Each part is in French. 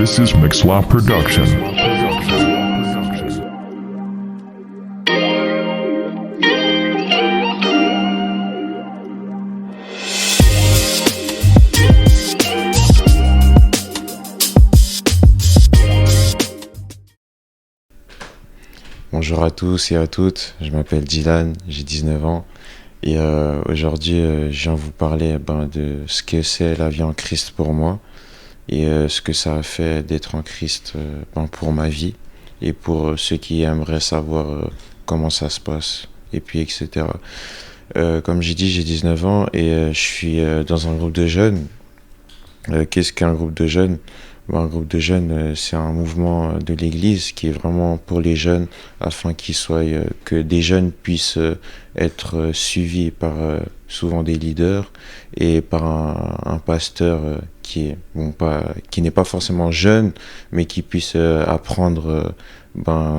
This is Mixlaw Production. Bonjour à tous et à toutes, je m'appelle Dylan, j'ai 19 ans et aujourd'hui je viens vous parler de ce que c'est la vie en Christ pour moi et ce que ça a fait d'être en Christ pour ma vie et pour ceux qui aimeraient savoir comment ça se passe et puis etc. Comme j'ai dit, j'ai 19 ans et je suis dans un groupe de jeunes. Qu'est-ce qu'un groupe de jeunes? Un groupe de jeunes, c'est un mouvement de l'Église qui est vraiment pour les jeunes, afin que des jeunes puissent être suivis par souvent des leaders et par un pasteur qui n'est pas forcément jeune, mais qui puisse apprendre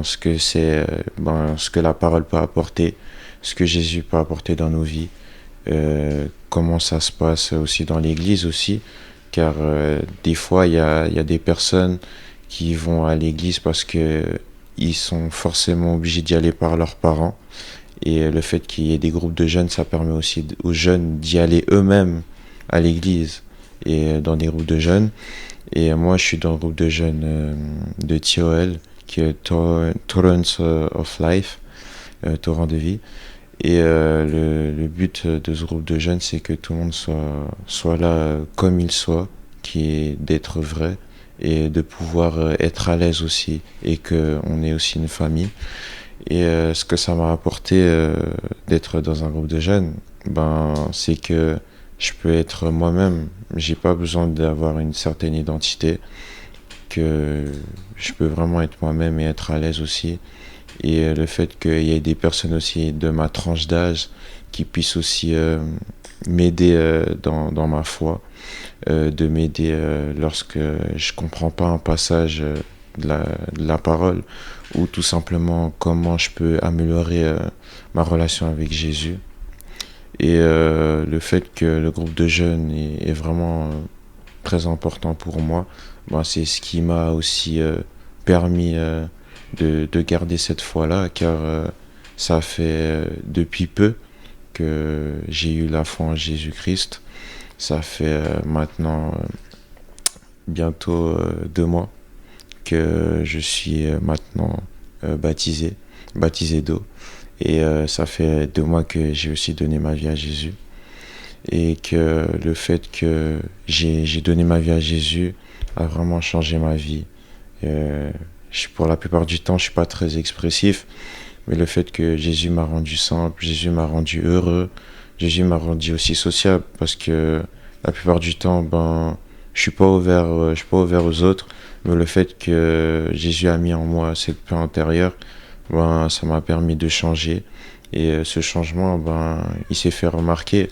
ce que ce que la parole peut apporter, ce que Jésus peut apporter dans nos vies, comment ça se passe aussi dans l'Église aussi. Car des fois, il y a des personnes qui vont à l'église parce que ils sont forcément obligés d'y aller par leurs parents. Et le fait qu'il y ait des groupes de jeunes, ça permet aussi aux jeunes d'y aller eux-mêmes à l'église et dans des groupes de jeunes. Et moi, je suis dans le groupe de jeunes de TOL, qui est Torrents of Life, Torrent de vie. Et le but de ce groupe de jeunes, c'est que tout le monde soit là comme il soit, qui est d'être vrai et de pouvoir être à l'aise aussi et qu'on est aussi une famille. Et ce que ça m'a apporté d'être dans un groupe de jeunes, c'est que je peux être moi-même. J'ai pas besoin d'avoir une certaine identité, que je peux vraiment être moi-même et être à l'aise aussi. Et le fait qu'il y ait des personnes aussi de ma tranche d'âge qui puissent aussi m'aider dans ma foi, de m'aider lorsque je comprends pas un passage de la parole, ou tout simplement comment je peux améliorer ma relation avec Jésus. Et le fait que le groupe de jeunes est vraiment très important pour moi, c'est ce qui m'a aussi permis de garder cette foi-là, car ça fait depuis peu que j'ai eu la foi en Jésus-Christ. Ça fait maintenant bientôt 2 mois que je suis maintenant baptisé d'eau. Et ça fait 2 mois que j'ai aussi donné ma vie à Jésus. Et que le fait que j'ai donné ma vie à Jésus a vraiment changé ma vie. Pour la plupart du temps, je suis pas très expressif, mais le fait que Jésus m'a rendu simple, Jésus m'a rendu heureux, Jésus m'a rendu aussi sociable, parce que la plupart du temps, je suis pas ouvert aux autres, mais le fait que Jésus a mis en moi cette paix intérieure, ça m'a permis de changer. Et ce changement, il s'est fait remarquer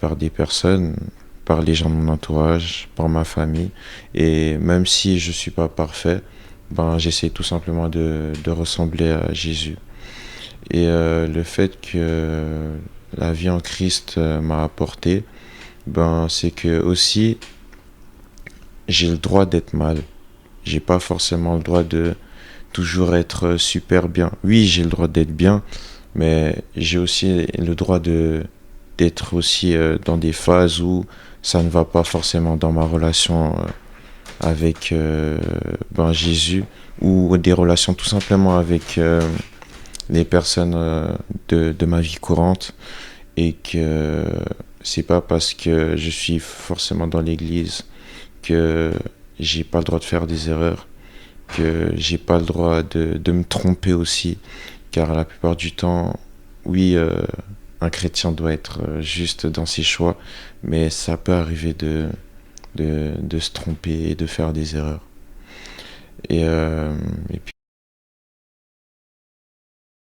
par des personnes, par les gens de mon entourage, par ma famille. Et même si je suis pas parfait, j'essaie tout simplement de ressembler à Jésus. Et le fait que la vie en Christ m'a apporté, c'est que aussi j'ai le droit d'être mal. J'ai pas forcément le droit de toujours être super bien. Oui, j'ai le droit d'être bien, mais j'ai aussi le droit d'être aussi dans des phases où ça ne va pas forcément dans ma relation avec Jésus, ou des relations tout simplement avec les personnes de ma vie courante, et que c'est pas parce que je suis forcément dans l'église que j'ai pas le droit de faire des erreurs, que j'ai pas le droit de me tromper aussi, car la plupart du temps, oui, un chrétien doit être juste dans ses choix, mais ça peut arriver de se tromper et de faire des erreurs. Et